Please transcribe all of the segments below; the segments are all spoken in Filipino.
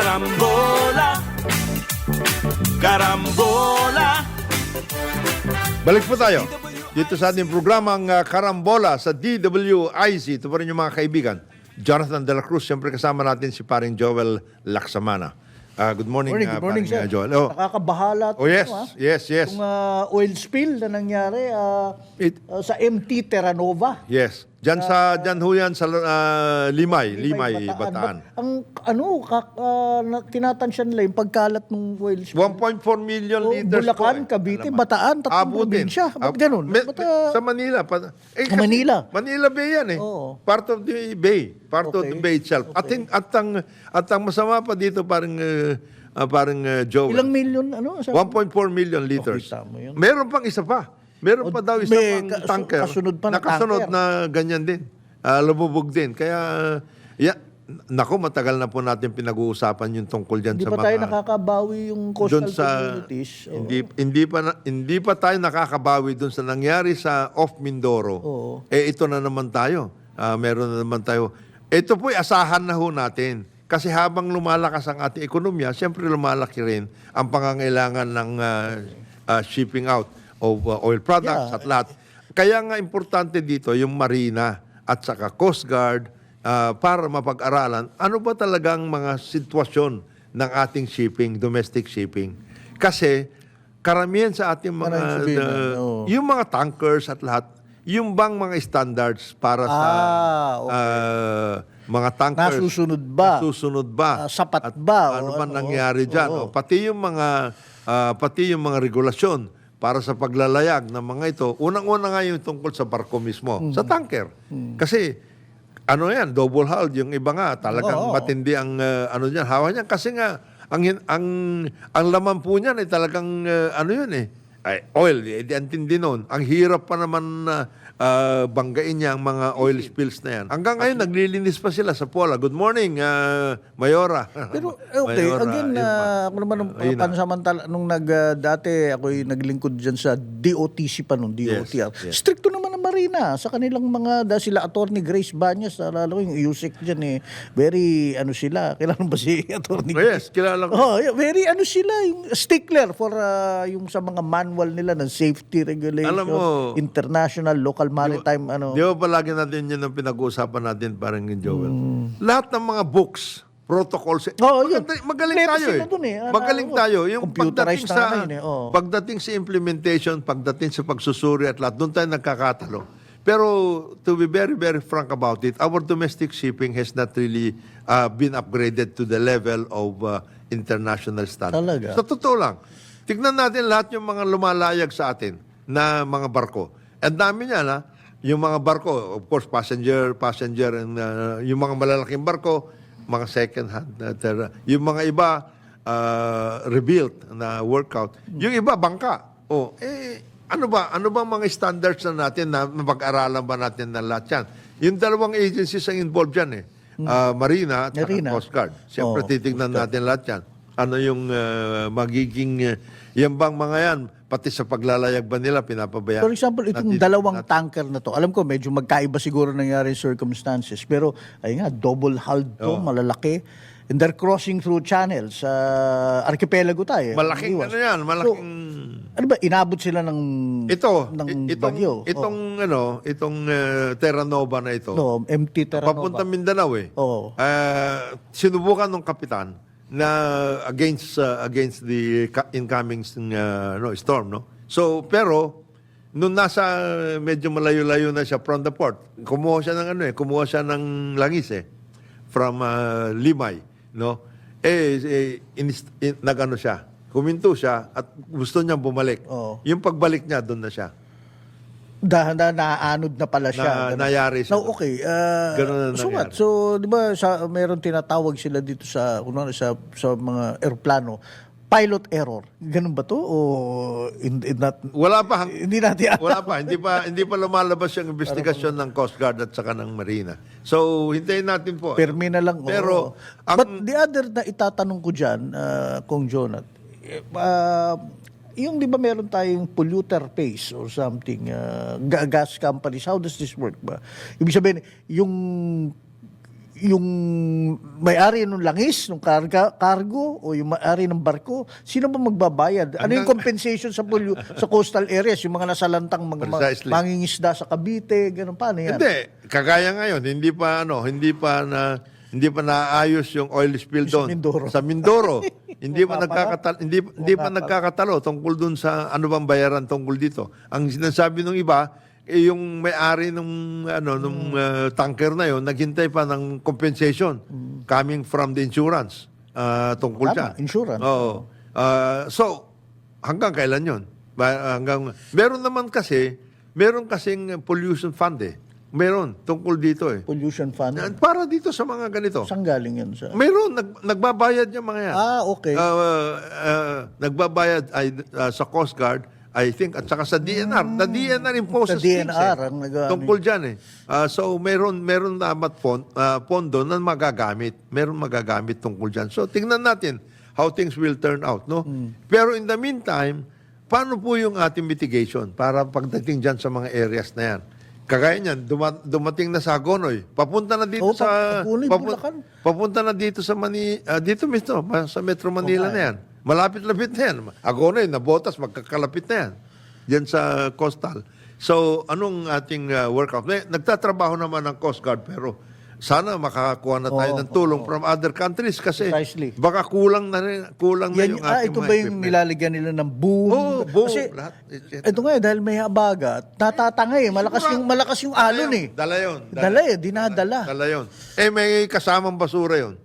Karambola, karambola. Balik po tayo dito sa ating programang Karambola sa DWIC. Ito pa rin yung mga kaibigan. Jonathan De La Cruz, siyempre kasama natin si paring Joel Laksamana. Good morning, Good morning, paring, sir. Joel. Nakakabahala. Oh, yes, yes. Yung oil spill na nangyari sa MT Terranova. Yes. Diyan ho yan sa Limay, Bataan. Ang tinatansyan nila yung pagkalat ng oil spill. 1.4 million liters Bulacan, po. Cavite, Bataan, tatlong probinsya. Ba't ganun? Sa Manila. Manila. Manila Bay yan eh. Oo. Part of the Bay. Part of the Okay. Bay itself. Okay. At ang masama pa dito parang Joel. Ilang million, 1.4 million liters. Okay, tama yun. Meron pang isa pa. Meron pa daw isang tanker. kasunod pa na nakasunod tanker. na ganyan din. Lumubog din. Kaya, matagal na po natin pinag-uusapan yung tungkol dyan Hindi sa pa mga... tayo nakakabawi yung coastal Doon sa, communities. Oo. hindi pa tayo nakakabawi doon sa nangyari sa off Mindoro. Oo. Ito na naman tayo. Meron na naman tayo. Ito po'y asahan na ho natin. Kasi habang lumalakas ang ating ekonomiya, siyempre lumalaki rin ang pangangailangan ng shipping out of oil products at lahat. Kaya nga importante dito yung Marina at saka Coast Guard para mapag-aralan ano ba talagang mga sitwasyon ng ating shipping, domestic shipping. Kasi karamihan sa ating mga yung mga tankers at lahat, yung bang mga standards para sa mga tankers nasusunod ba? Sapat at ba? Ano man nangyari diyan? Pati yung mga regulasyon para sa paglalayag ng mga ito. Unang-una nga yung tungkol sa barko mismo, sa tanker. Kasi yan, double hull, yung iba nga talagang matindi ang diyan, hawa niyan kasi nga ang laman po niyan ay talagang oil, antindi noon. Ang hirap pa naman banggain niya ang mga oil spills na yan. Hanggang ngayon, naglilinis pa sila sa Pola. Good morning, Mayora. Pero okay, Mayora, again, ako naman pansamantala, nung dati ako'y naglingkod dyan sa DOTC pa nung DOTR. Yes. Stricto naman ang Marina sa kanilang dahil sila Attorney Grace Banyas, lalo yung USEC dyan very, sila, kilala ba si Attorney Yes, Grace? kilala ko. Very, sila, yung stickler for yung sa mga manual nila ng safety regulation, Alam mo, international, local maritime, Di ba palagi natin yun ang pinag-uusapan natin parang yung Joel? Lahat ng mga books, protocols, magaling tayo Magaling tayo. Yung pagdating sa implementation, pagdating sa pagsusuri at lahat, doon tayo nagkakatalo. Pero to be very, very frank about it, our domestic shipping has not really been upgraded to the level of international standards. Talaga? Sa totoo lang. Tignan natin lahat yung mga lumalayag sa atin na mga barko. Ang dami niya yung mga barko, of course, passenger, and yung mga malalaking barko, mga second hand. Yung mga iba, rebuilt na workout. Yung iba, bangka. Ano ba mga standards na natin na mapag-aralan ba natin na lahat yan? Yung dalawang agencies ang involved dyan Marina at Coast Guard. Siyempre, titignan natin lahat yan. Ano yung magiging, yan bang mga yan, pati sa paglalayag ba nila, pinapabayaan? For example, itong dalawang tanker na to, alam ko medyo magkaiba siguro nangyari circumstances, pero double hulled to, malalaki. And they're crossing through channels. Archipelago tayo. Malaking yan, malaking... So, inabot sila ng bagyo? Itong Terranova na ito. No, MT Terranova. Papunta Mindanao sinubukan ng kapitan na against the incoming storm, no? So, pero nung nasa medyo malayo-layo na siya from the port, kumuha siya ng langis from Limay, no? Siya, huminto siya at gusto niyang bumalik. Yung pagbalik niya, doon na siya. Naanod na pala siya. Nayari siya. No, okay. Ganun na nangyari. So, di ba, meron tinatawag sila dito sa mga eroplano, pilot error. Ganun ba to? O wala pa. Hindi natin alam. Wala pa. Hindi pa lumalabas yung investigasyon ng Coast Guard at saka ng Marina. So, hintayin natin po. Permi na lang. Pero, but the other na itatanong ko dyan, Kong Jonat, yung di ba meron tayong polluter pays or something, gas companies, how does this work ba? Ibig sabihin, yung may-ari ng langis, ng cargo, o yung may-ari ng barko, sino ba magbabayad? Ano yung compensation sa sa coastal areas, yung mga nasalantang mga Precisely. mangingisda sa Cavite, ganun, paano yan? Hindi, kagaya ngayon, hindi pa naayos yung oil spill doon Mindoro. sa Mindoro. hindi pa nagkakatalo tungkol doon sa ano bang bayaran tungkol dito. Ang sinasabi ng iba, yung may-ari nung tanker na yon naghintay pa ng compensation coming from the insurance tungkol Tama, dyan. insurance. Oo. So hanggang kailan 'yon? Meron kasing pollution fund eh. Meron tungkol dito eh. Pollution fund. Para dito sa mga ganito. Saan galing yun? Sa... Meron nagbabayad yung mga yan. Okay. Nagbabayad sa Coast Guard, I think, at saka sa DNR. The DNR imposes Sa DNR things, ang tungkol dyan eh. So, meron dapat pondo na magagamit. Meron magagamit tungkol dyan. So, tingnan natin how things will turn out, no? Pero in the meantime, paano po yung ating mitigation para pagdating dyan sa mga areas na yan? Kagaya niyan, dumating na sa Agonoy. Papunta na dito sa Agonoy, Bulacan. papunta na dito sa dito mismo sa Metro Manila na yan. Malapit-lapit na yan. Agonoy, Nabotas, magkakalapit na yan. Diyan sa coastal. So, anong ating workout? Nagtatrabaho naman ng Coast Guard pero sana makakakuha na tayo ng tulong from other countries kasi Precisely. baka kulang na yung ating ito mga ba yung equipment. nilalagyan nila ng boom? Oo, boom. Kasi, Lahat. ito nga dahil may habagat, natatanga malakas yung alon eh. Dala yun. Dinadala. Dala yun. May kasamang basura yun.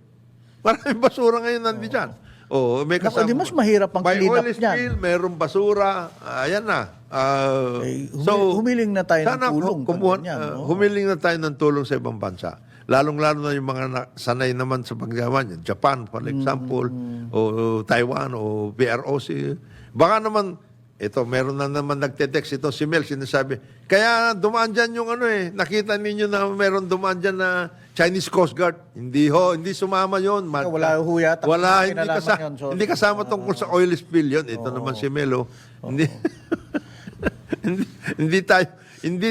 Maraming basura ngayon nandito dyan. Oo, may Naku, kasama. di mas mahirap ang By clean up oil niyan. spill, mayroong basura. Ayan na. Humiling na tayo ng sana tulong. humiling na tayo ng tulong sa ibang bansa. Lalong-lalo na yung mga sanay naman sa paggawa niya. Japan, for example, o Taiwan, o PROC. Baka naman, meron na naman nagte-text ito, si Mel, sinasabi, kaya dumaan dyan yung nakita ninyo na meron dumaan dyan na Chinese Coast Guard. Hindi sumama yon. Wala ho yata. Hindi kasama tungkol sa oil spill yon. Ito naman si Melo. Hindi tayo.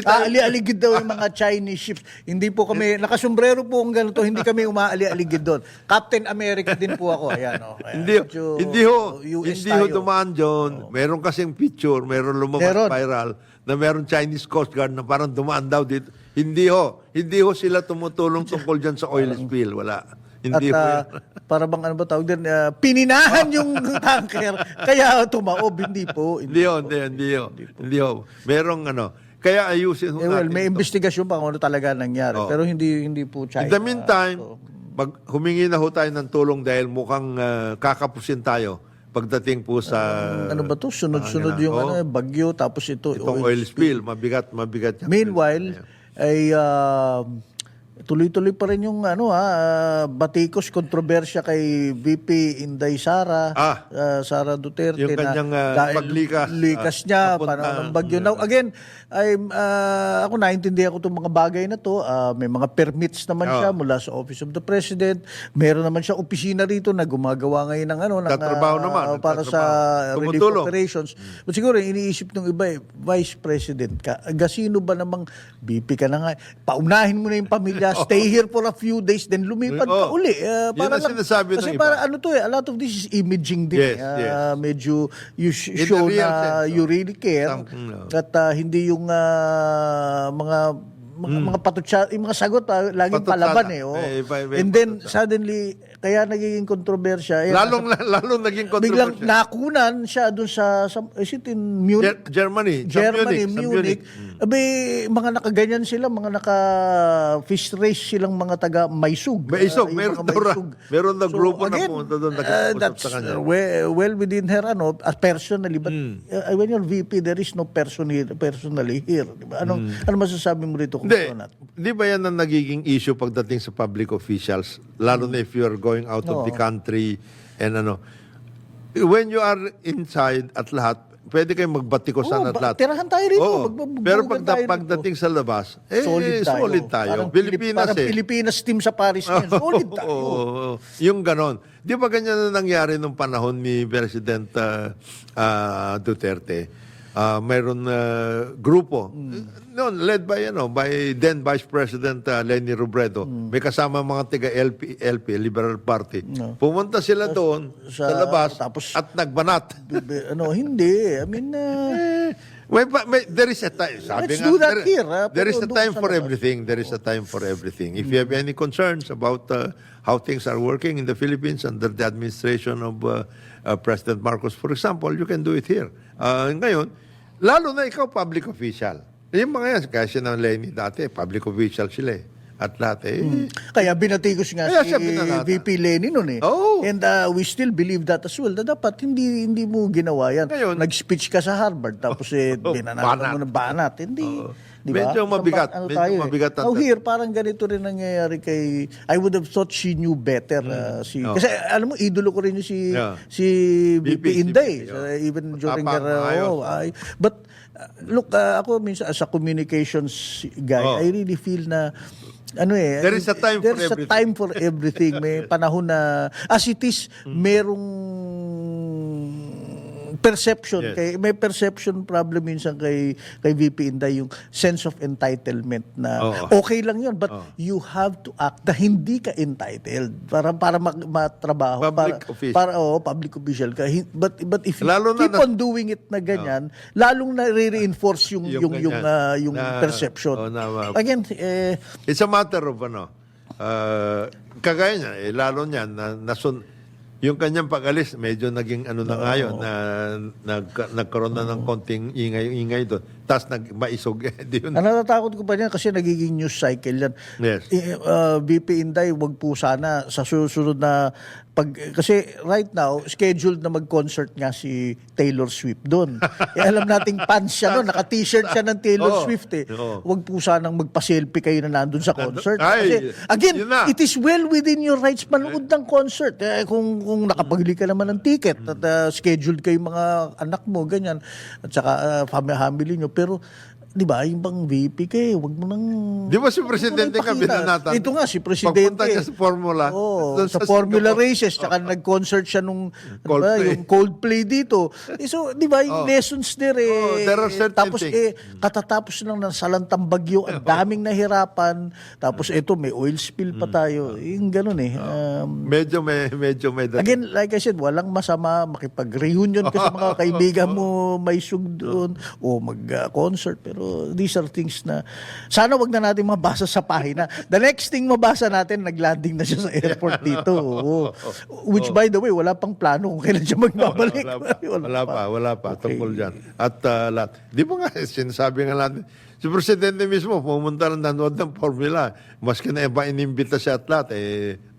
Ali-aligid daw yung mga Chinese ships. Hindi po kami, nakasombrero po ang ganito, hindi kami umaali-aligid doon. Captain America din po ako. Ayan, Hindi ho dumaan dyan. Meron kasing picture, meron lumabas viral na meron Chinese Coast Guard na parang dumaan daw dito. Hindi ho sila tumutulong tungkol dyan sa oil spill. Wala. Hindi at para bang ano ba tawag din, pininahan yung tanker, kaya tumaob. Hindi po. Hindi ho. Merong kaya ayusin ho natin may ito. investigasyon pa kung ano talaga nangyari. Pero hindi po China. In the meantime, humingi na ho tayo ng tulong dahil mukhang kakapusin tayo pagdating po sa... ano ba to? Sunod-sunod yung bagyo, tapos itong oil spill. Mabigat yan. Meanwhile, ay tuloy-tuloy pa rin yung batikos, kontrobersya kay VP Inday Sara, Sara Duterte, yung kanyang likas niya, panahon ng bagyo. Now, again, ako naintindihan ko itong mga bagay na to. May mga permits naman siya mula sa Office of the President. Meron naman siya opisina rito na gumagawa ngayon ng para sa relief operations. But siguro, iniisip ng iba, Vice President ka. Sino ba namang VP ka na nga? Paunahin mo na yung pamilya, stay here for a few days, then lumipad ka uli. Para lang, kasi para a lot of this is imaging din. Yes. Medyo you show na you really care. At hindi yung mga patutsa, yung mga sagot laging palaban and then suddenly kaya nagiging kontrobersya. Lalong naging kontrobersya. Biglang nakunan siya doon sa is it in Munich? Germany, Munich. Mga nakaganyan sila, mga naka-fish race silang mga taga Maysug. Meron na grupo na pumunta doon. That's well within her, personally. But when you're VP, there is no personally here. Diba? Ano masasabi mo rito? Hindi ba yan ang nagiging issue pagdating sa public officials? Lalo na if you are going out of the country and when you are inside at lahat, pwede kayong magbatikosan at lahat. Tirahan tayo rito. Pero pagdating sa labas, solid tayo. Parang Pilipinas team sa Paris ngayon. Solid tayo. Yung ganon. Di ba ganyan na nangyari nung panahon ni President Duterte? mayroon grupo. Noon, led by then Vice President Leni Robredo. May kasama mga tiga LP, Liberal Party. Pumunta sila doon sa labas at nagbanat. Hindi. I mean, There is a time. Let's do that here, There is a pero time doon sa for labas. everything. There is a time for everything. If you have any concerns about how things are working in the Philippines under the administration of President Marcos, for example, you can do it here. Ngayon, lalo na ikaw, public official. Yung mga yan, kasi ng Lenny dati, public official sila eh. At lahat eh. Kaya binatikos nga Kaya si siya binanata. VP Lenny noon eh. Oo. And we still believe that as well. Na dapat hindi mo ginawa yan. Ngayon- Nag-speech ka sa Harvard tapos binanata mo ng banat. Hindi. Di ba? Medyo mabigat. Ano Medyo tayo mabigat ang- Now here, parang ganito rin nangyayari kay... I would have thought she knew better. Kasi alam mo, idolo ko rin yung Yeah. si VP Inday. Even during Tapang, ayos. But look, ako minsan as a communications guy, I really feel na There is a time for there's everything. a time for everything. May panahon na as it is merong perception Yes. may perception problem minsan kay VP Inday yung sense of entitlement na okay lang yun but you have to act na hindi ka entitled para matrabaho Public official. public official ka but if you Lalo na keep on doing it na ganyan lalong na-reinforce yung ganyan. perception again It's a matter of kagaya niya, lalo niya, yung kanyang pag-alis, medyo naging na ngayon, na nagkaroon na ng konting ingay doon. Tapos maisog. natatakot ko pa niyan kasi nagiging news cycle yan. Yes. VP Inday, wag po sana sa susunod na kasi right now, scheduled na mag-concert nga si Taylor Swift doon. Alam nating fans siya doon, naka-t-shirt siya ng Taylor Swift eh. Wag po sanang magpa-selfie kayo na nandun sa concert. Kasi, again, it is well within your rights manood ng concert. Kung nakapagli ka naman ng ticket at scheduled kayo mga anak mo, ganyan, at saka family nyo. Pero, di ba, yung bang VP kayo, wag mo nang... Di ba si Presidente ka binanatan? Ito nga, si Presidente. Pagpunta niya sa Formula. Oo, sa Formula Races, tsaka nag-concert siya nung yung Coldplay dito. So, di ba, yung lessons there there are certain tapos things. katatapos lang ng salantang bagyo, ang daming nahirapan. Tapos ito, may oil spill pa tayo. Yung ganun eh. Medyo may Again, like I said, walang masama makipag-reunion ka sa mga kaibigan mo, may sug doon, o mag-concert. Pero these are things na sana wag na natin mabasa sa pahina. The next thing mabasa natin, naglanding na siya sa airport dito. Oo. Which by the way, wala pang plano kung kailan siya magbabalik. Wala pa. Tungkol dyan. At lahat. Di ba nga, sinasabi nga natin, si Presidente mismo, pumunta lang nanood ng Formula. Maski na iba inimbita siya at lahat,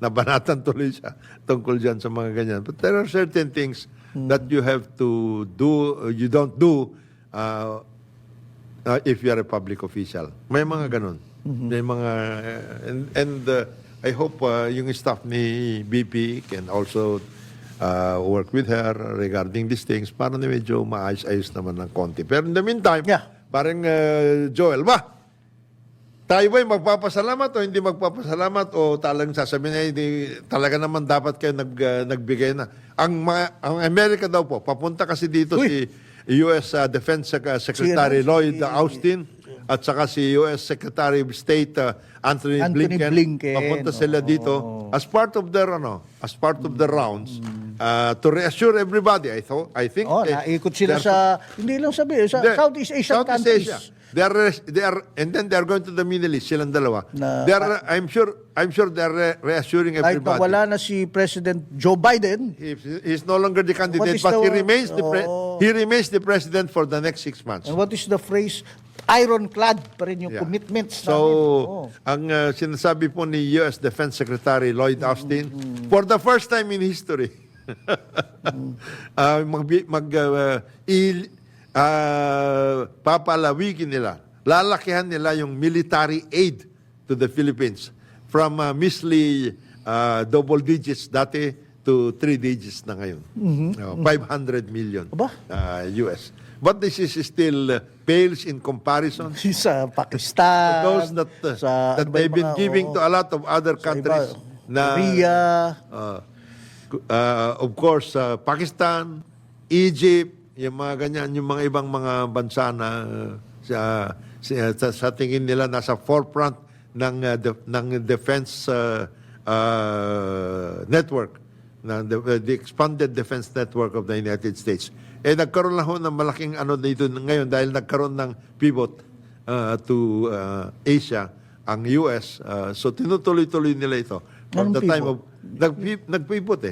nabanatan tuloy siya tungkol dyan sa mga ganyan. But there are certain things that you have to do, you don't do, if you are a public official. May mga ganun. May mga, I hope yung staff ni BP can also work with her regarding these things para na medyo maayos-ayos naman ng konti. Pero in the meantime, parang Joel, tayo ba'y magpapasalamat o hindi magpapasalamat o talagang sasabihin na talaga naman dapat kayo nagbigay na. Ang Amerika daw po, papunta kasi dito si U.S. Defense Secretary Lloyd Austin at saka si U.S. Secretary of State Anthony Blinken. Papunta sila dito as part of their rounds to reassure everybody. I think naikot sila sa hindi lang sabi sa Southeast Asian countries. Asia. They are, and then they are going to the Middle East. Silang dalawa. I'm sure they are reassuring Kahit everybody. na wala na si President Joe Biden. He's no longer the candidate, but he remains the president for the next 6 months. And what is the phrase? Ironclad pa rin yung commitments namin. So, ang sinasabi po ni U.S. Defense Secretary Lloyd Austin, for the first time in history, papalawigin nila, lalakihan nila yung military aid to the Philippines from measly double digits dati to 3 digits na ngayon. 500 million US. But this is still pales in comparison sa Pakistan, those that they've been giving to a lot of other countries na Korea, of course Pakistan, Egypt, yung mga ganyan, yung mga ibang mga bansa na sa tingin nila nasa forefront ng defense network, the expanded defense network of the United States. Nagkaroon lang ho ng malaking dito ngayon dahil nagkaroon ng pivot to Asia, ang US. So tinutuloy-tuloy nila ito. From Anong the time pivot? of, nagpivot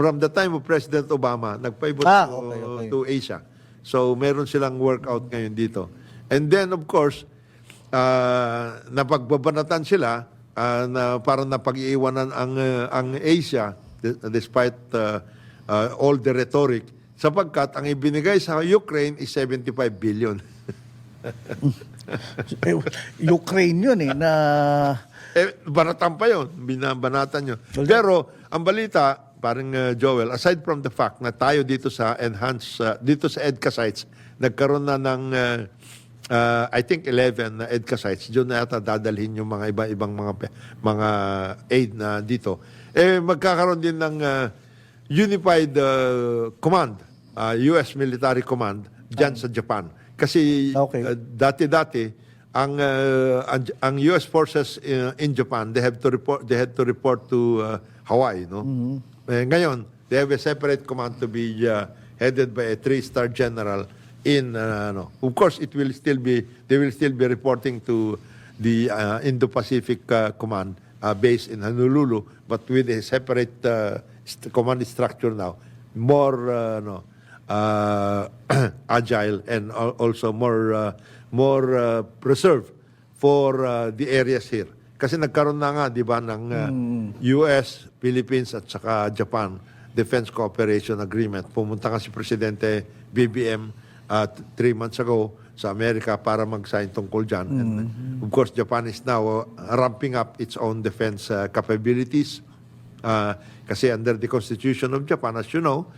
From the time of President Obama, nagpivot okay. to Asia. So meron silang workout ngayon dito. And then of course, napagbabanatan sila na parang napag-iiwanan ang Asia despite all the rhetoric, sapagkat ang ibinigay sa Ukraine is 75 billion. Ukraine yun na... Banatan pa yun. Binabanatan yun. Pero, ang balita, parang Joel, aside from the fact na tayo dito sa dito sa EDCA sites, nagkaroon na ng, I think 11 na EDCA sites, doon na yata dadalhin yung mga iba-ibang mga aid na dito. Magkakaroon din ng Unified Command, US Military Command, dyan sa Japan. Kasi dati-dati, ang US forces in Japan, they had to report to Hawaii, no? Ngayon, they have a separate command to be headed by a 3-star general in of course they will still be reporting to the Indo-Pacific Command based in Honolulu, but with a separate command structure now, more agile and also more preserved for the areas here. Kasi nagkaroon na nga, di ba, ng US, Philippines at saka Japan Defense Cooperation Agreement. Pumunta nga si Presidente BBM 3 months ago sa Amerika para mag-sign tungkol dyan. And of course, Japan is now ramping up its own defense capabilities. Kasi under the Constitution of Japan, as you know,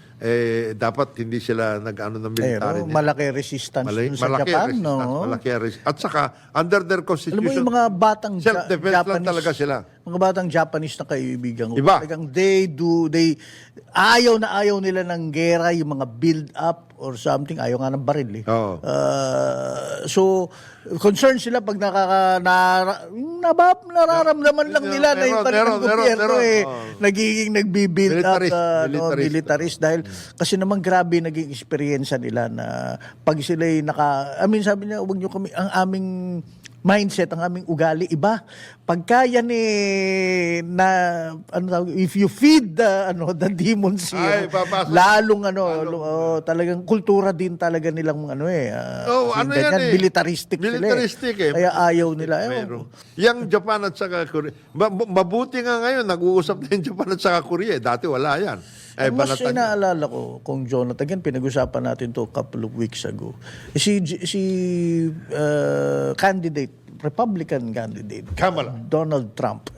dapat hindi sila nag-ano ng military. Malaki resistance dun sa Japan, no? At saka, under their Constitution, alam mo yung mga batang self-defense lang talaga sila. Mga batang Japanese na kaibigan ko. Iba. Talagang ayaw na ayaw nila ng gera, yung mga build-up or something. Ayaw nga ng baril, eh. Oo. So, concerned sila pag nararamdaman lang nila na yung kanilang gobyerno nagiging nagbi-build up militarist dahil kasi naman grabe naging experience nila na pag sila'y sabi niya, huwag niyo kami, ang aming mindset, ang aming ugali, iba. Pagka yan if you feed the demons here, lalong talagang kultura din talaga nilang militaristic sila. Kaya ayaw nila. Yang Japan at saka Korea, mabuti nga ngayon, nag-uusap na yung Japan at saka Korea. Dati wala yan. Mas inaalala ko, kung Jonathan, again, pinag-usapan natin to a couple of weeks ago. Republican candidate, Kamala. Donald Trump.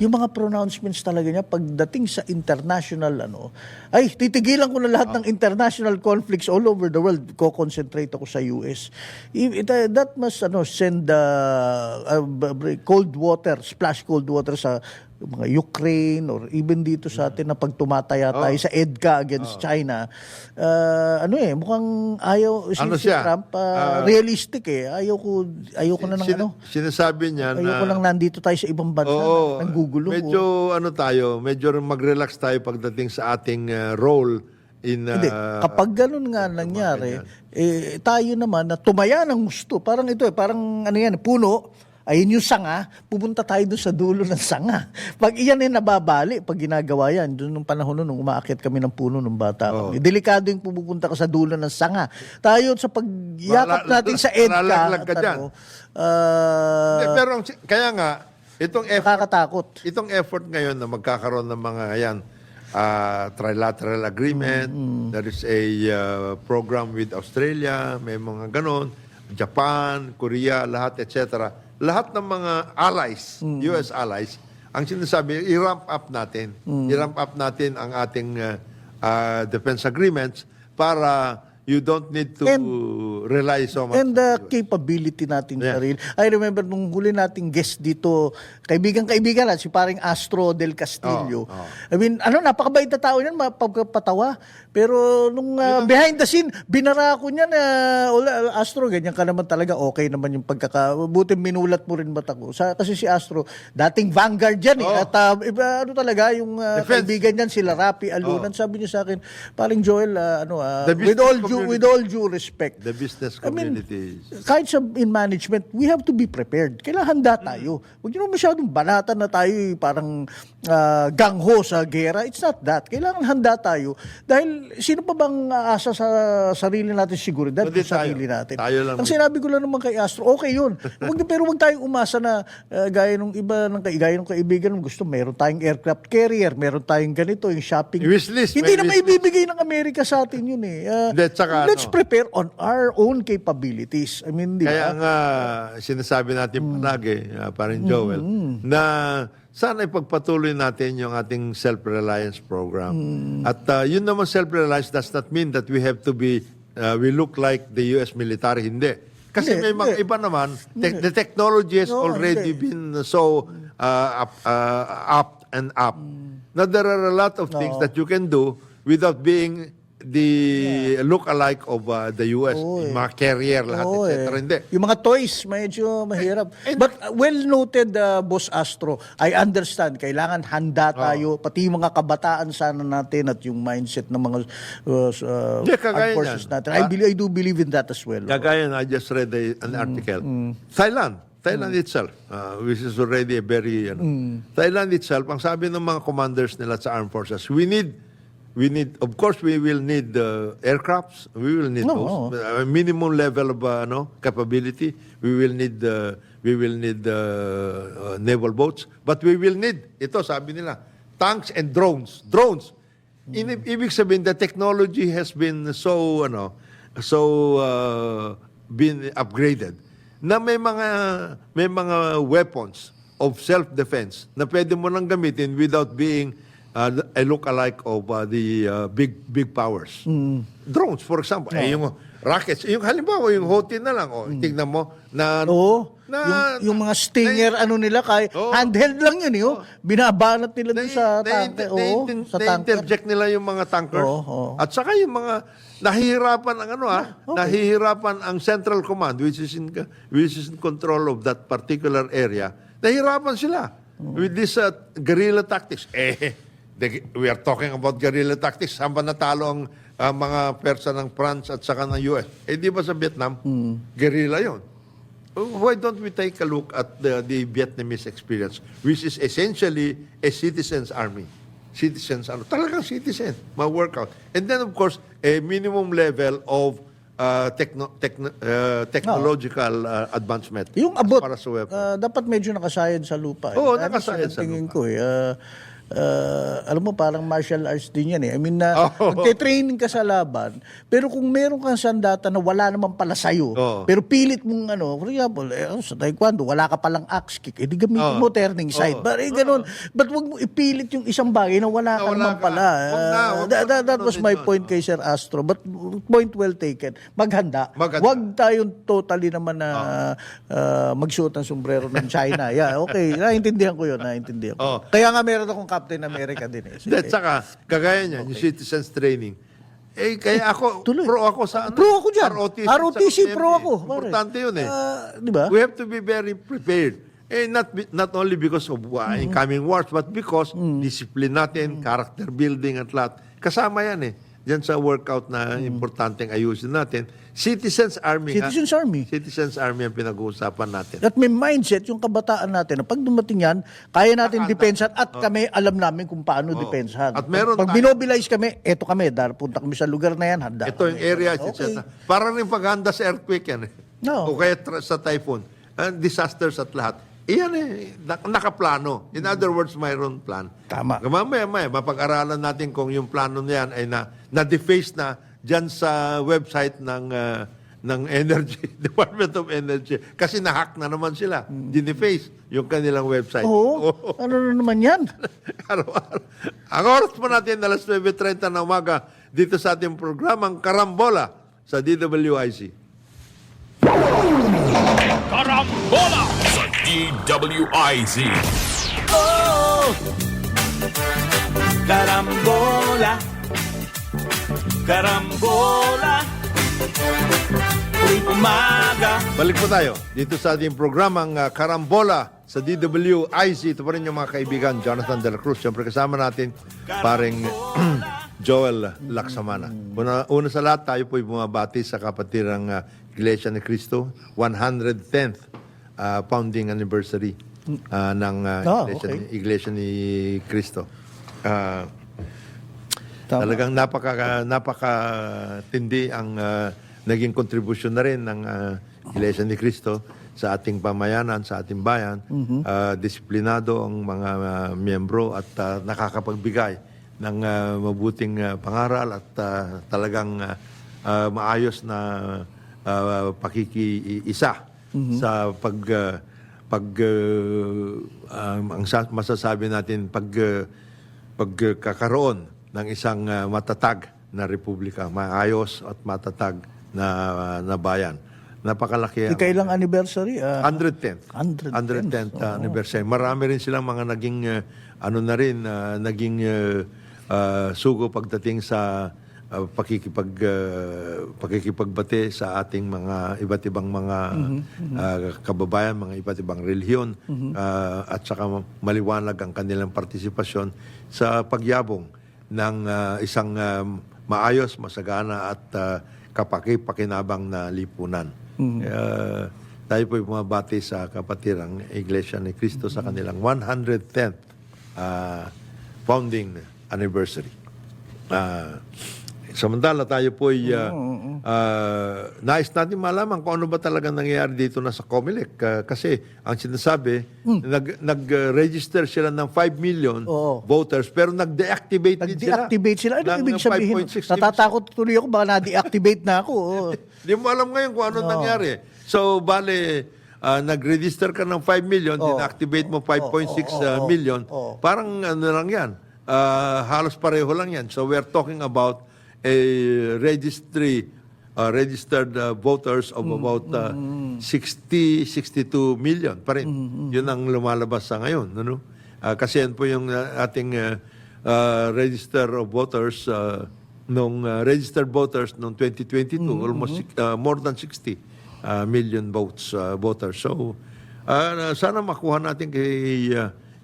Yung mga pronouncements talaga niya pagdating sa international titigilan ko na lahat ng international conflicts all over the world. Ko-concentrate ako sa US. That must send splash cold water sa mga Ukraine or even dito sa atin na pag tumataya tayo sa EDCA against China. Mukhang ayaw si Trump realistic Ayaw ko na ng Sinasabi niya ayaw ko lang nandito tayo sa ibang bansa ng gugulo. Medyo mag-relax tayo pagdating sa ating role in Hindi, kapag ganun nga nangyari, tayo naman na tumaya ng gusto. Parang parang puno. Ayun yung sanga, pupunta tayo doon sa dulo ng sanga. Pag iyan nababali, pag ginagawa yan, doon nung panahon nung umaakyat kami ng puno nung bata kami. Delikado yung pupunta ka sa dulo ng sanga. Tayo sa pagyakap natin sa EDCA, pero kaya nga, nakakatakot. Itong effort ngayon na magkakaroon ng mga trilateral agreement, there is a program with Australia, may mga ganon, Japan, Korea, lahat, etc. Lahat ng mga allies, US allies, ang sinasabi, i-ramp up natin. I-ramp up natin ang ating defense agreements para you don't need to rely so much. And the capability natin sarili. I remember nung huli nating guest dito, kaibigan lang, si paring Astro del Castillo. I mean, napakabait na tao yan, mapagpatawa. Pero nung behind the scene, binara ko niya na, Astro, ganyan ka naman talaga, okay naman yung buti minulat mo rin mata ko. Kasi si Astro, dating vanguard yan eh. At talaga, yung kaibigan niyan, sila Rapi Alunan, sabi niya sa akin, paring Joel, with all due respect. The business community. Kahit in management, we have to be prepared. Kailangan handa tayo. Huwag nyo masyadong banatan na tayo parang gangho sa gera. It's not that. Kailangan handa tayo. Dahil sino pa bang aasa sa sarili natin seguridad? Kundi Sa sarili natin. Tayo lang. Ang sinabi ko lang naman kay Astro, okay yun. Pero huwag tayong umasa na gaya ng iba, gaya ng kaibigan ng gusto, meron tayong aircraft carrier, meron tayong ganito, yung shopping. Wishlist. Hindi na maibibigay ng Amerika sa atin yun eh. Let's prepare on our own capabilities. I mean, Kaya nga, sinasabi natin palagi, parang Joel, na sana ipagpatuloy natin yung ating self-reliance program. At yun naman self-reliance does not mean that we have to be, we look like the US military. Hindi. Kasi may mga iba naman, the technology has already been so up and up. Now, there are a lot of things that you can do without being the look-alike of the US. Yung mga carrier, lahat, etc. Hindi. Yung mga toys, medyo mahirap. But well noted, Boss Astro, I understand, kailangan handa tayo, pati yung mga kabataan sana natin at yung mindset ng mga armed forces natin. I do believe in that as well. Kagaya na, I just read an article. Thailand itself, which is already a very, Thailand itself, ang sabi ng mga commanders nila sa armed forces, we need, of course, we will need aircrafts. We will need those. A minimum level of capability. We will need naval boats. But we will need, ito sabi nila, tanks and drones. Drones. Ibig sabihin, the technology has been been upgraded na may mga weapons of self-defense na pwede mo nang gamitin without being a look-alike of the big powers. Drones, for example. Yung rockets. Yung halimbawa, yung Houthi na lang. Tignan mo. Yung mga Stinger, nila, handheld lang yun. Binabanat nila doon sa tanker. Na-interject nila yung mga tankers. At saka yung mga nahihirapan nahihirapan ang Central Command, which is in control of that particular area. Nahihirapan sila with this guerrilla tactics. We are talking about guerrilla tactics. Saan ba natalo ang mga Persa ng France at saka ng US? Di ba sa Vietnam? Guerrilla yon. Why don't we take a look at the Vietnamese experience, which is essentially a citizens' army. Talagang citizen, ma-workout. And then, of course, a minimum level of technological advancement. Yung abot, para sa weapon. dapat medyo nakasayad sa lupa. Nakasayad sa tingin lupa. ko alam mo, parang martial arts din yan eh. I mean, magte-training ka sa laban, pero kung meron kang sandata na wala naman pala sa'yo, pero pilit mong for example, sa taekwondo, wala ka palang axe kick, di gamitin mo turning side. Ganun. But wag mo ipilit yung isang bagay na wala ka naman pala. That was my point kay Sir Astro. But point well taken. Maghanda. Wag tayong totally naman na magsuot ng sombrero ng China. Yeah, okay. Naintindihan ko yun. Kaya nga meron akong Captain America din eh. At saka, kagaya niya, yung citizens training. Kaya ako, pro ako sa Pro ako dyan. ROTC pro ako. Importante yun eh. Di ba? We have to be very prepared. Not only because of incoming wars, but because discipline natin, character building at lahat. Kasama yan eh. Diyan sa workout na importanteng ayusin natin. Citizens Army ang pinag-uusapan natin. At may mindset yung kabataan natin na pag dumating yan, kaya natin depensahan at kami alam namin kung paano depensahan. At meron pag binobilize kami, eto kami, punta kami sa lugar na yan, handa. Ito yung area, etc. Parang rin paghanda sa earthquake yan eh. O kaya sa typhoon. Disasters at lahat. Iyan nakaplano. In other words, mayroon plan. Tama. Mamaya, mapag-aralan natin kung yung plano na yan ay na-deface na dyan sa website ng Energy, Department of Energy. Kasi na-hack na naman sila. Dineface yung kanilang website. Ano na naman yan? Araw-araw. Ang oras po natin, alas 9:30 na umaga, dito sa ating programang Karambola sa DWIC. Karambola sa DWIZ. Carambola, carambola, tuwing umaga. Balik po tayo dito sa ating programang Karambola sa DWIC. Ito pa rin yung mga kaibigan, Jonathan De La Cruz. Siyempre kasama natin paring Joel Laksamana. Una sa lahat, tayo po'y bumabati sa kapatirang Iglesia ni Cristo, 110th founding anniversary ng okay. Iglesia ni Cristo. Tama. Talagang napakatindi ang naging kontribusyon na rin ng Iglesia ni Cristo sa ating pamayanan, sa ating bayan. Disiplinado ang mga miyembro at nakakapagbigay ng mabuting pangaral at talagang maayos na pakikiisa sa ang masasabi natin pagkakaroon ng isang matatag na republika, maayos at matatag na bayan. Napakalaki. Kailang anniversary? 110th. 110th Anniversary. Marami rin silang mga naging naging sugo pagdating sa pakikipagbati sa ating mga iba't ibang mga kababayan, mga iba't ibang relihiyon, at saka maliwanag ang kanilang partisipasyon sa pagyabong ng isang maayos, masagana at kapaki-pakinabang na lipunan. Tayo po'y bumabati sa kapatirang Iglesia ni Cristo sa kanilang 110th founding anniversary. Samantala tayo po'y nais natin malaman kung ano ba talagang nangyayari dito na sa COMELEC. Kasi ang sinasabi, nag-register sila ng 5 million voters pero nag-deactivate din sila. Nag-deactivate sila? Ano ibig sabihin? Natatakot tuloy ako, baka na-deactivate na ako. Hindi mo alam ngayon kung ano nangyari. So, bale, nag-register ka ng 5 million, din-activate mo 5.6 million. Parang ano lang yan. Halos pareho lang yan. So, we're talking about a registered voters of about 62 million pa rin. Yun ang lumalabas sa ngayon. Ano? Kasi yan po yung ating register of voters registered voters noong 2022, almost more than 60 million voters. So, sana makuha natin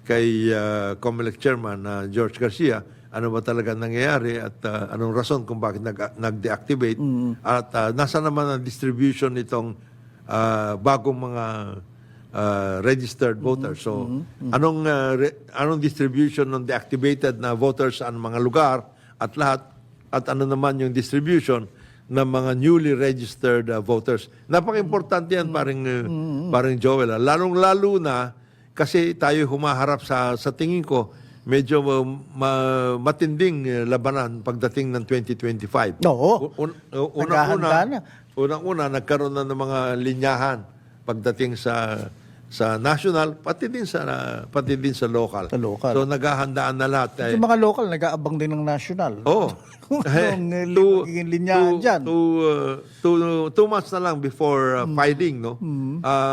kay COMELEC Chairman George Garcia ano ba talaga nangyayari at anong rason kung bakit nag-deactivate at nasa naman ang distribution nitong bagong mga registered voters. So, anong distribution ng deactivated na voters sa mga lugar at lahat at ano naman yung distribution ng mga newly registered voters. Napaka-importante yan, paring Joel. Lalong-lalo na kasi tayo humaharap sa tingin ko medyo matinding labanan pagdating ng 2025. Oo. Unang-una, nagkaroon na ng mga linyahan pagdating sa national, pati din sa local. Sa local. So, naghahandaan na lahat. Yung mga local, nag-aabang din ng national. Oo. Magiging linyahan dyan. 2 months na lang before filing, no?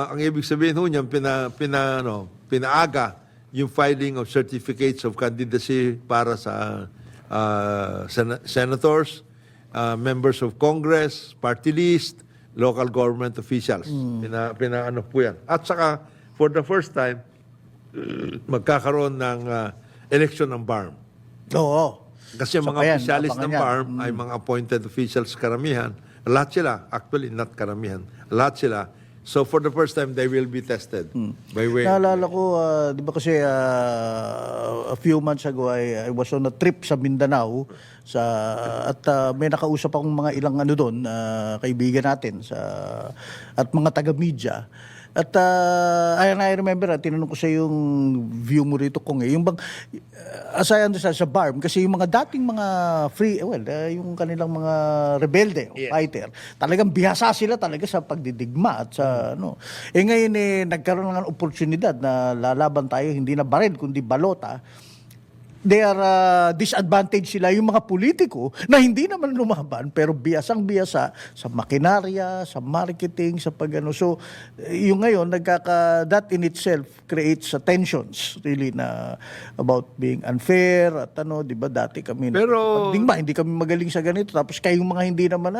Ang ibig sabihin ho niyan, pinaaga yung filing of certificates of candidacy para sa senators, members of Congress, party list, local government officials. Pinaano po yan. At saka, for the first time, magkakaroon ng election ng BARM. Oo. Kasi yung mga officialis ng BARM ay mga appointed officials karamihan. Lahat sila, actually not karamihan, lahat sila. So for the first time, they will be tested. By way. Naalala ko, di ba kasi a few months ago, I was on a trip sa Mindanao at may nakausap akong mga ilang doon, kaibigan natin at mga taga-media. At I remember, tinanong ko sa yung view mo rito kung yung bang, as I understand sa BARM, kasi yung mga dating mga yung kanilang mga rebelde o fighter, talagang bihasa sila talaga sa pagdidigma at sa ngayon nagkaroon ng oportunidad na lalaban tayo, hindi na baril kundi balota. they are disadvantaged sila yung mga politiko na hindi naman lumaban pero biyasang-biyasa sa makinarya, sa marketing, sa pagano. So yung ngayon that in itself creates tensions really na about being unfair at di ba dati kami hindi kami magaling sa ganito tapos kayong mga hindi naman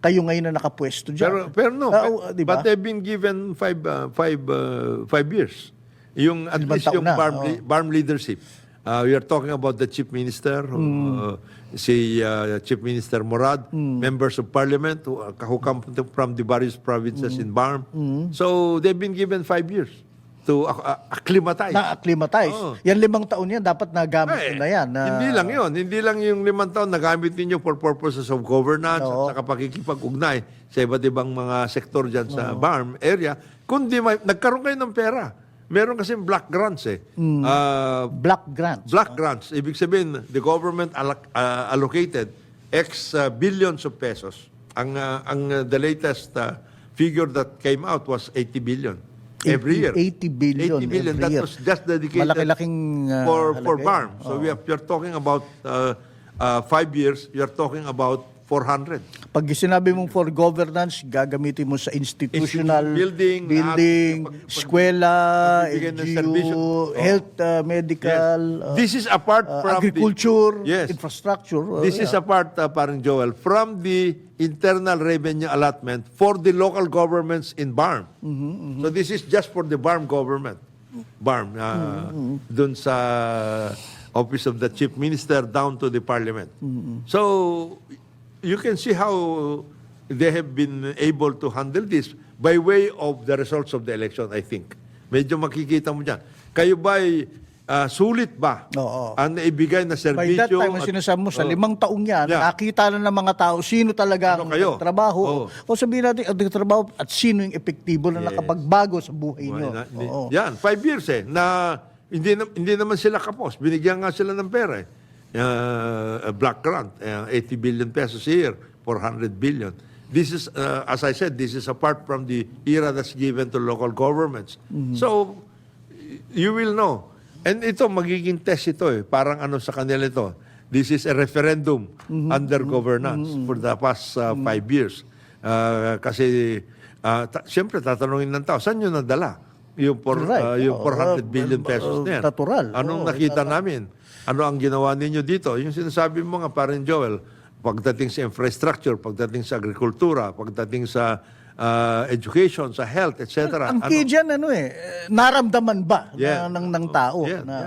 kayo ngayon na nakapwesto diyan. Pero no, diba? but they've been given 5 years. Yung at least yung BARM leadership. We are talking about the Chief Minister, si Chief Minister Morad, members of Parliament who come from the various provinces in BARM. So they've been given 5 years to acclimatize. Na-acclimatize. Yan 5 taon yan, dapat nagamit na yan. Hindi lang yun. Hindi lang yung 5 taon nagamit ninyo for purposes of governance at saka pakikipag-ugnay sa iba't ibang mga sektor dyan sa BARM area, kundi nagkaroon kayo ng pera. Meron kasi black grants Black grants. Black grants. Ibig sabihin, the government allocated X billions of pesos. The latest figure that came out was 80 billion. Every year. 80 billion. 80 billion. Every That year. was just dedicated Malaki-laking for halaga BARM. So you're talking about 5 years, you're talking about 400. Pag sinabi mong for governance, gagamitin mo sa institutional Building, eskwela, pagbibigyan ng LGU, serbisyo. health, medical, This is apart from agriculture, Yes. infrastructure. This is apart, parang Joel, from the internal revenue allotment for the local governments in BARM. So this is just for the BARM government. BARM, dun sa Office of the Chief Minister down to the Parliament. So you can see how they have been able to handle this by way of the results of the election, I think. Medyo makikita mo dyan. Kayo ba'y sulit ba Oo. ang naibigay na By that serbisyo? time, sinasabi mo, sa 5 taong yan, Yeah. nakita na ng mga tao sino talaga ang kayo? trabaho. Oo. O sabihin natin, ang trabaho at sino yung epektibo na nakapagbago sa buhay nyo. Oo. Yan, 5 years na hindi naman sila kapos. Binigyan nga sila ng pera a black grant, 80 billion pesos a year, 400 billion. This is, as I said, this is apart from the era that's given to local governments. So, you will know. And ito, magiging test ito parang sa kanila ito. This is a referendum under governance for the past 5 years. Kasi, siyempre, tatanungin ng tao, saan nyo nadala? Yung 400 billion pesos na yan. Natural. Anong nakita namin? Ano ang ginawa ninyo dito? Yung sinasabi mo nga, parang Joel, pagdating sa infrastructure, pagdating sa agrikultura, pagdating sa education, sa health, etc. Ang key dyan, naramdaman ba Yeah. ng tao Yeah, na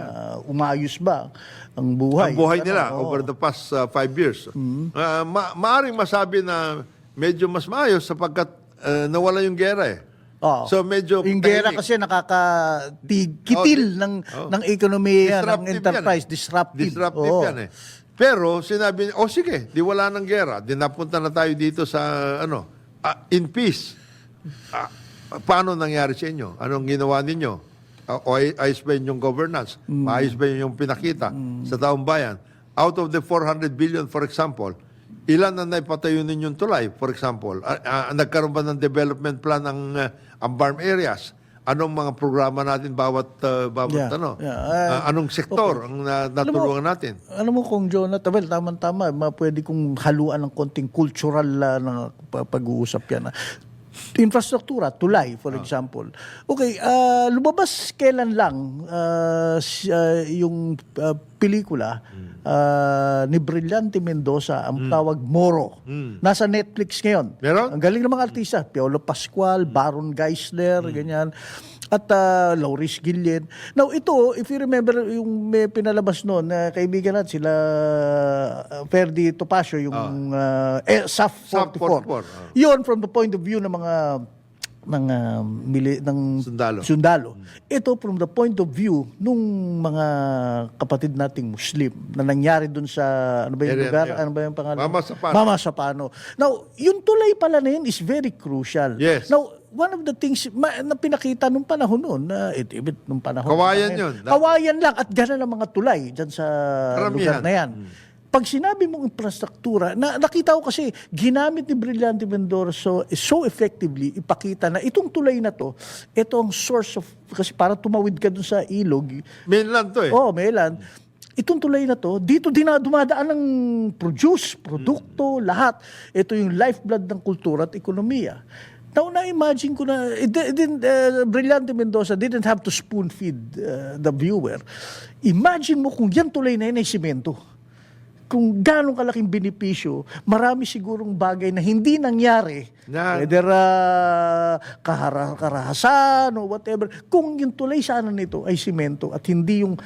umayos ba ang buhay? Ang buhay nila over the past 5 years. Maaring masabi na medyo mas maayos sapagkat nawala yung gera Oo. So medyo Yung gera tahimik. kasi nakakakitil ng ekonomiya, ng enterprise. Disruptive. Disruptive Oo. yan Pero sinabi niya, sige, di wala ng gera. Di napunta na tayo dito sa, in peace. Paano nangyari sa inyo? Anong ginawa ninyo? Ayos ba yung governance? Ayos ba yung pinakita sa taong bayan? Out of the 400 billion, for example, ilan na naipatayo ninyong tulay, for example? Nagkaroon ba ng development plan ang BARM areas? Anong mga programa natin bawat Yeah. anong sektor ang natulungan natin? Alam mo kung Jonathan, well, tama-tama, pwede kong haluan ng konting cultural na pag-uusap yan. Infrastruktura, tulay, for example. Okay, lumabas kailan lang yung pelikula ni Brillante Mendoza, ang tawag Moro. Nasa Netflix ngayon. Meron? Ang galing ng mga artista, Piolo Pascual, Baron Geisler, ganyan. At Lauris Guillen. Now, ito, if you remember, yung may pinalabas noon, kaibigan natin sila Ferdy Topacio, yung SAF 44. Yun, from the point of view ng mga sundalo. Ito from the point of view nung mga kapatid nating Muslim na nangyari dun sa ano ba yung Area lugar? niya. Ano ba yung pangalan? Mama Sapano. Sapano. Now, yung tulay pala na yun is very crucial. Yes. Now, one of the things na pinakita nung panahon noon, nung panahon. Kawayan na yun. Kawayan lang at gano'n ang mga tulay dyan sa Karamihan. lugar na yan. Pag sinabi mong infrastruktura, nakita ko kasi ginamit ni Brillante Mendoza so effectively, ipakita na itong tulay na to, ito ang source of, kasi para tumawid ka dun sa ilog. Mainland to Mainland. itong tulay na to, dito dumadaan ng produkto, lahat. Ito yung lifeblood ng kultura at ekonomiya. Now, na-imagine ko na, Brillante Mendoza didn't have to spoon-feed the viewer. Imagine mo kung yan tulay na yun ay simento. Kung gano'ng kalaking benepisyo, marami sigurong bagay na hindi nangyari. Whether karahasan o whatever. Kung yung tulay sana nito ay simento at hindi yung...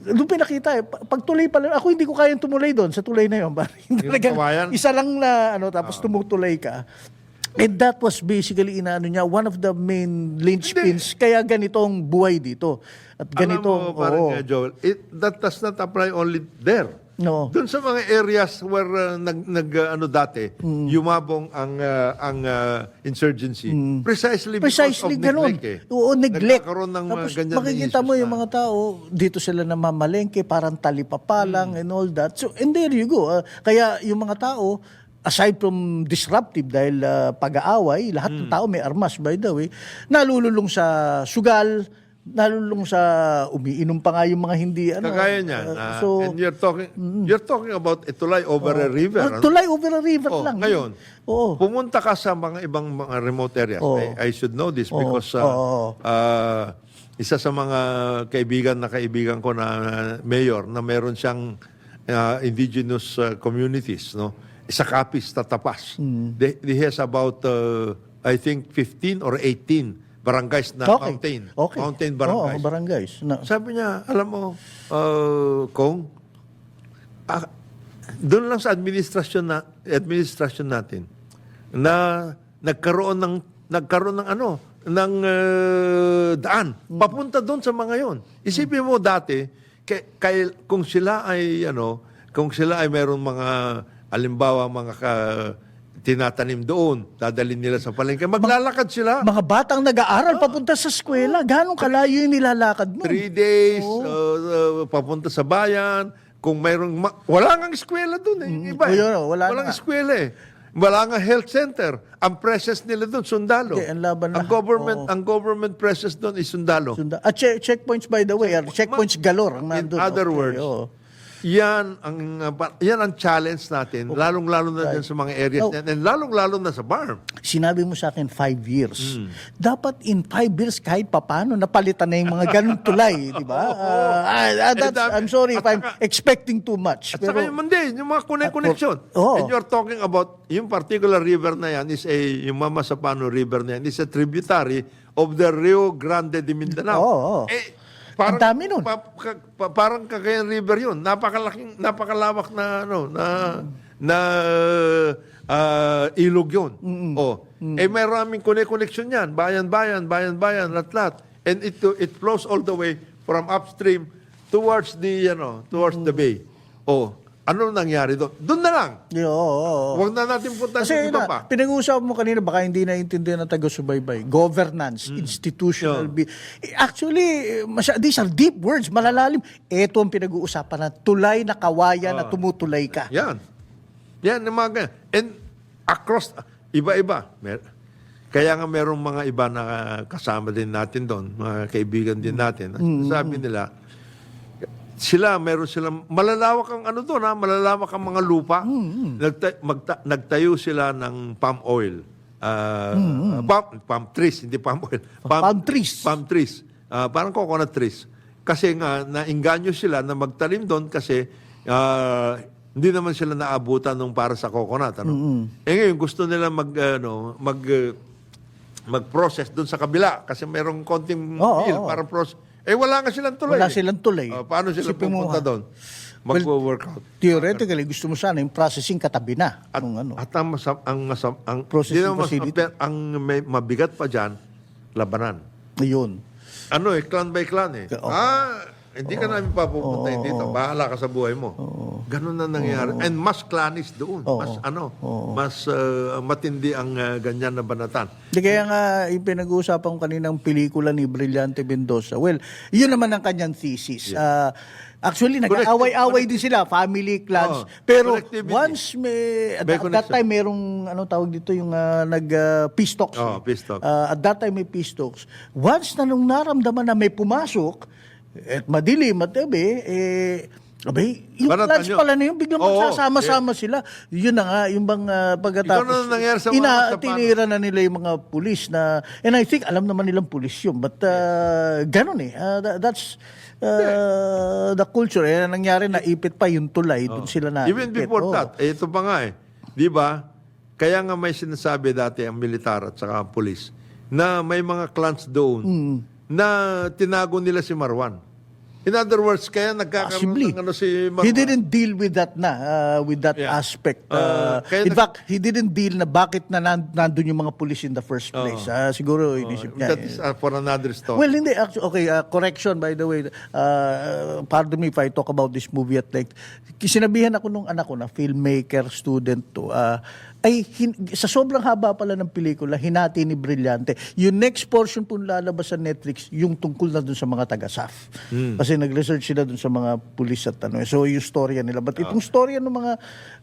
Doon pinakita pag tulay pala, ako hindi ko kayang tumulay doon sa tulay na yun. kawayan? Isa lang na, tapos tumutulay ka. And that was basically one of the main linchpins. Kaya ganitong buhay dito. At ganito, Alam mo, parang Joel, that does not apply only there. No. Doon sa mga areas where dati, yumabong ang insurgency. Precisely because of ganun. neglect eh. Oo, neglect. Nagkakaroon ng Tapos ganyan makikita mo yung mga tao, dito sila namamalengke, parang talipapalang and all that. So, and there you go. Kaya yung mga tao, aside from disruptive dahil pag-aaway, lahat ng tao may armas, by the way, nalululong sa sugal, nalululong sa umiinom pa nga yung mga hindi Kagaya niyan. so And you're talking about a tulay over a river. tulay over a river lang. Ngayon, Oo. pumunta ka sa mga ibang mga remote areas. I should know this because isa sa mga kaibigan ko na mayor na meron siyang indigenous communities, no? Isa Capiz, Tatapas. He has about I think 15 or 18 barangays na mountain barangays. Oo, barangays. Sabi niya, alam mo, Kong, doon lang sa administrasyon natin na nagkaroon ng daan. Papunta doon sa mga yon. Isipin mo dati, kung sila ay mayroong mga halimbawa mga tinatanim doon, dadalhin nila sa palengke, maglalakad sila. Mga batang nag-aaral papunta sa eskwela, ganong kalayo yung nilalakad mo. 3 days, papunta sa bayan. Kung mayroong... wala nga eskwela doon eh. Yung iba, walang eskwela eh. Wala nga health center. Ang presence nila doon, sundalo. Okay, ang laban na. Ang government presence doon is sundalo. At checkpoints, by the way, checkpoints galore ang nandun. In other words, yan ang challenge natin, lalong-lalo na din sa mga areas yan, and lalong-lalo na sa farm. Sinabi mo sa akin 5 years. Dapat in 5 years kahit papano napalitan na yung mga ganung tulay, di ba? I'm sorry if I'm expecting too much. At saka yung mga connection. And you're talking about, yung particular river na yan is yung Mama Sapano River na yan is a tributary of the Rio Grande de Mindanao. Ang dami nun. Parang Cagayan River yun. Napakalawak na ilog yun. May maraming connection yan. Bayan-bayan, lahat-lahat. And it flows all the way from upstream towards the bay. Ano nangyari doon? Doon na lang. Huwag na natin punta sa iba pa. Pinag-uusapan mo kanina, baka hindi naintindihan ng taga-subaybay. Governance, institutional. Actually, these are deep words, malalalim. Ito ang pinag-uusapan na tulay na kawayan na tumutulay ka. Yan. Yan, mga ganyan. And across, iba-iba. Kaya nga merong mga iba na kasama din natin doon, mga kaibigan din natin. Sabi nila, meron silang malalawak ang malalawak ang mga lupa. Nagtayo sila ng palm oil. Palm trees, hindi palm oil. Palm trees. Parang coconut trees. Kasi nga, nainganyo sila na magtanim doon kasi hindi naman sila naabutan nung para sa coconut. Ngayon, gusto nila mag-process doon sa kabila kasi merong konting field para process. Wala nga silang tuloy. Wala silang tuloy. Paano sila pupunta doon? Mag-workout. Theoretically, gusto mo sana yung processing katabi na. At ang Processing facility. Ang mabigat pa dyan, labanan. Ayun. Clan by clan eh. Hindi ka namin papupuntahin dito. Bahala ka sa buhay mo. Ganun na nangyari. And mas clanis doon. Mas matindi ang ganyan na banatan. Kaya nga, yung pinag-uusapan ko kaninang pelikula ni Brillante Mendoza, well, yun naman ang kanyang thesis. Actually, nag-away-away din sila, family, clans. Pero once at that time, merong, tawag dito, yung peace talks. Peace talks. At that time, may peace talks. Once na nung naramdaman na may pumasok, at madilim at gabi, Abay, yung Banatan lunch nyo. pala na yun, biglang Oo, magsasama-sama sila. Yun na nga, yung bang pagkatapos, Ikaw na nangyari sa mga sa tinira na nila yung mga pulis na, and I think alam naman nilang pulis yun, but ganun eh. That's the culture. Eh, nangyari na ipit pa yung tulay, dun sila na Even ipit. before Oo. that, ito pa nga eh. Di ba? Kaya nga may sinasabi dati ang militar at saka ang polis na may mga clans doon na tinago nila si Marwan. In other words, kaya nagkakaroon Possibly. ng ano si Marwan. He didn't deal with that with that Yeah. aspect. Kaya In fact, he didn't deal na bakit na nandun yung mga pulis in the first place. Siguro inisip niya. That is for another story. Well, hindi. Actually, okay, correction by the way. Pardon me if I talk about this movie at length. Sinabihan ako nung anak ko na filmmaker, student to, sa sobrang haba pala ng pelikula, hinati ni Brillante. Yung next portion po lalabas sa Netflix, yung tungkol na dun sa mga taga-SAF. Kasi nag-research sila dun sa mga pulis at ano. So, yung storya nila. But itong storya ng mga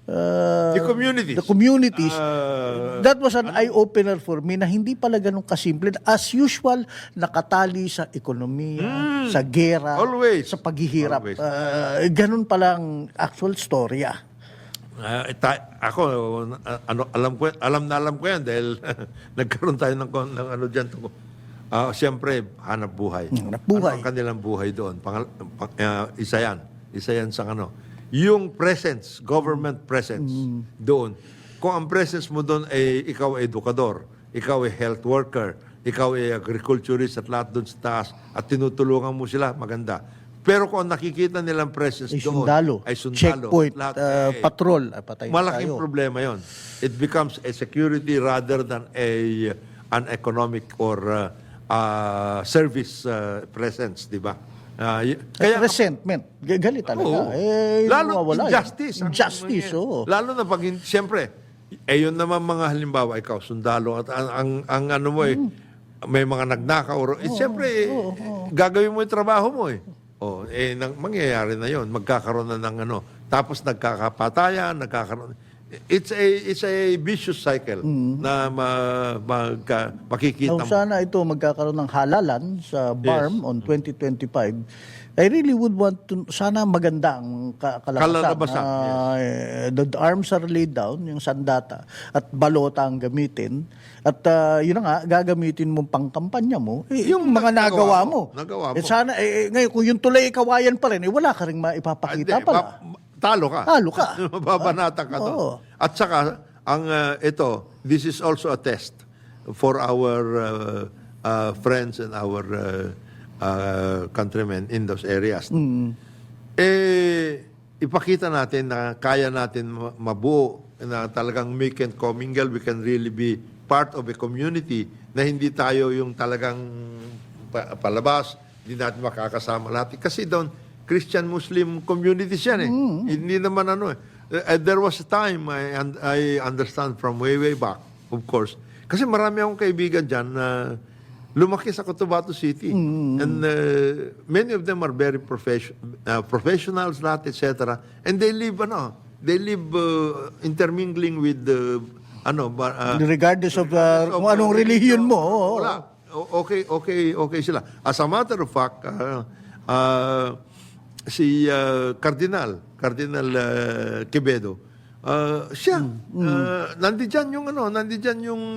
The communities. The communities. That was an eye-opener for me na hindi pala ganun kasimple. As usual, nakatali sa ekonomiya, sa gera, Always. sa paghihirap. Always. Ganun pala ang actual storya. Ako, alam ko yan dahil nagkaroon tayo ng ano dyan. Siyempre, hanap buhay. Hanap buhay. Ano ang kanilang buhay doon? Isa yan sa ano. Yung presence, government presence doon. Kung ang presence mo doon ay ikaw ay edukador, ikaw ay health worker, ikaw ay agriculturist at lahat doon sa taas at tinutulungan mo sila, maganda. Pero kung nakikita nilang presence Ay doon, sundalo, ay sundalo, checkpoint, lahat, patrol, patay na malaking tayo. problema yon. It becomes a security rather than an economic or service presence, di ba? Kaya resentment, galit talaga. Lalo nawawala yun. injustice. Injustice, oo. Lalo na pag, siyempre, yun naman mga halimbawa, ikaw, sundalo, at ang ano mo may mga nagnakaw, siyempre, gagawin mo yung trabaho mo eh. Mangyayari na yon, magkakaroon na ng ano, tapos nagkakapatayan, it's a vicious cycle na makikita Now, mo. sana ito magkakaroon ng halalan sa BARM on 2025. I really would want to, sana maganda ang Kalalabasan, The arms are laid down, yung sandata, at balota ang gamitin. At yun na nga, gagamitin mo pang kampanya mo, yung mga nagawa mo. Nagawa mo. Sana, ngayon, kung yung tulay kawayan pa rin, wala ka rin maipapakita Hindi, pala. Talo ka. Talo ka. Mababanatan ka doon. Oo. At saka, this is also a test for our friends and our countrymen in those areas. Ipakita natin na kaya natin mabuo, na talagang we can commingle, we can really be part of a community na hindi tayo yung talagang palabas, hindi natin makakasama lahat. Kasi doon, Christian-Muslim communities yan eh. Hindi naman ano eh. There was a time, I understand from way back, of course. Kasi marami akong kaibigan dyan na lumaki sa Cotabato City. And many of them are very professionals, lahat, etc. And they live, intermingling with Regardless of kung anong relihiyon mo. Oo. Wala. Okay sila. As a matter of fact, si Cardinal Quevedo, siya, nandiyan yung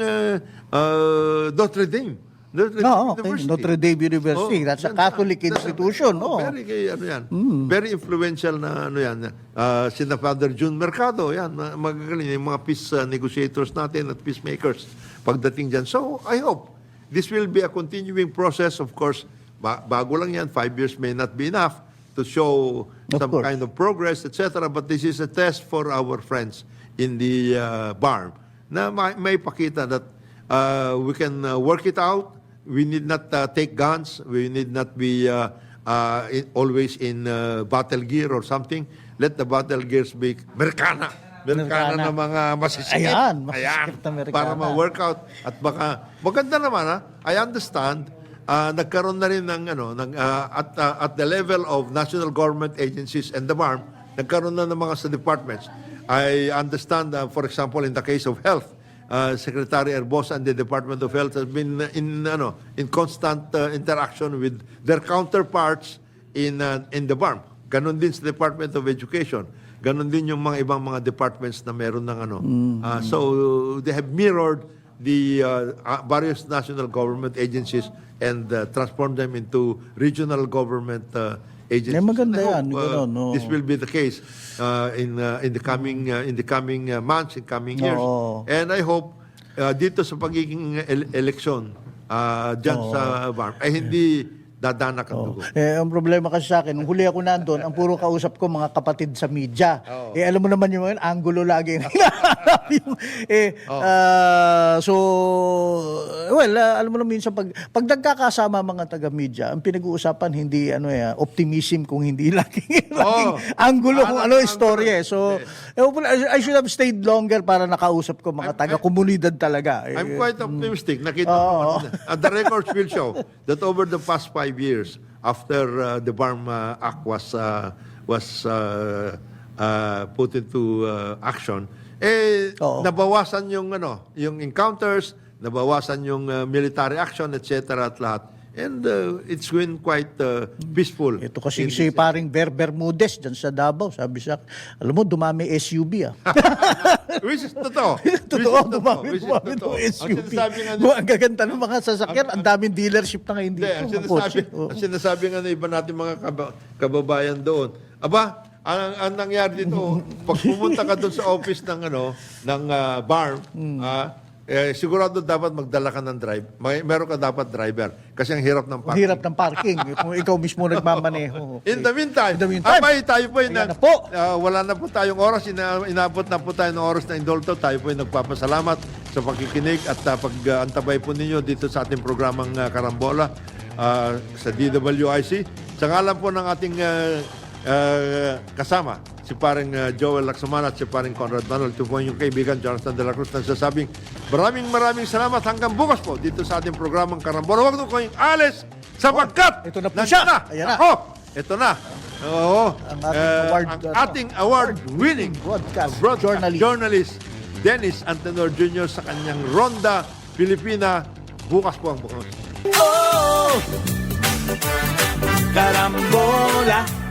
Notre Dame. Notre Dame University. That's a Catholic institution. Very influential na sina Father June Mercado, yan, magagaling yung mga peace negotiators natin at peacemakers pagdating dyan. So, I hope this will be a continuing process. Of course, bago lang yan, 5 years may not be enough to show some kind of progress, etc. But this is a test for our friends in the BARM na may pakita that we can work it out. We need not take guns. We need not be always in battle gear or something. Let the battle gears be Americana na mga masisikip. Ayan, masisikip na Amerikana. Para ma-work out. At baka, maganda naman I understand, nagkaroon na rin ng, at the level of national government agencies and the BARM, nagkaroon na ng mga sa departments. I understand, for example, in the case of health, Secretary Herbosa and the Department of Health has been in constant interaction with their counterparts in the BARM. Ganon din sa Department of Education. Ganon din yung mga ibang mga departments na meron ng ano. So they have mirrored the various national government agencies and transformed them into regional government agencies. maganda And I yan, hope, ganon, oo. this will be the case in the coming months, in coming years. Oo. And I hope dito sa pagiging eleksyon dyan sa BARM ay hindi dadanak ang dugo. Ang problema kasi sa akin, nung huli ako nandun, ang puro kausap ko mga kapatid sa media. Alam mo naman yung angulo lagi ang hinahanap yung, alam mo naman minsan pag nagkakasama mga taga-media, ang pinag-uusapan hindi optimism kung hindi laging angulo kung istorya. So, I should have stayed longer para nakausap ko mga taga-komunidad talaga. I'm quite optimistic. Nakita ko. The records will show that over the past 5 years after the BARM Act was put into action, nabawasan yung encounters, nabawasan yung military action, etc. at lahat. And it's been quite peaceful. Ito kasi si paring Bermudez dyan sa Davao, sabi siya, alam mo, dumami SUV Which is totoo. Totoo, dumami Which is ng totoo. SUV. Ang sinasabi nga Ang gaganda ng mga sasakyan, ang daming dealership na ngayon dito. Hindi, ang sinasabi nga ng iba natin mga kababayan doon, ang nangyari dito, pag pumunta ka doon sa office ng BARM, sigurado dapat magdala ka ng meron ka dapat driver kasi ang hirap ng Ang parking. hirap ng parking. Kung ikaw mismo nagmamaneho. In the meantime, abay, tayo po wala na po tayong oras, inabot na po tayo ng oras na indulto, tayo po nagpapasalamat sa pakikinig at pag-antabay po ninyo dito sa ating programang Karambola sa DWIC. Sa ngalan po ng ating kasama, si paring Joel Lacsamana at si paring Conrad Manuel, ito po yung kaibigan Jonathan de la Cruz nagsasabing maraming salamat hanggang bukas po dito sa ating programang Karambola. Huwag nyo kayong alis sapagkat ito na po siya. Ayan na. Ito na. Oo. Ang ating award-winning broadcast journalist Dennis Antenor Jr. sa kanyang Ronda Pilipina. Bukas po ang bukas. Karambola.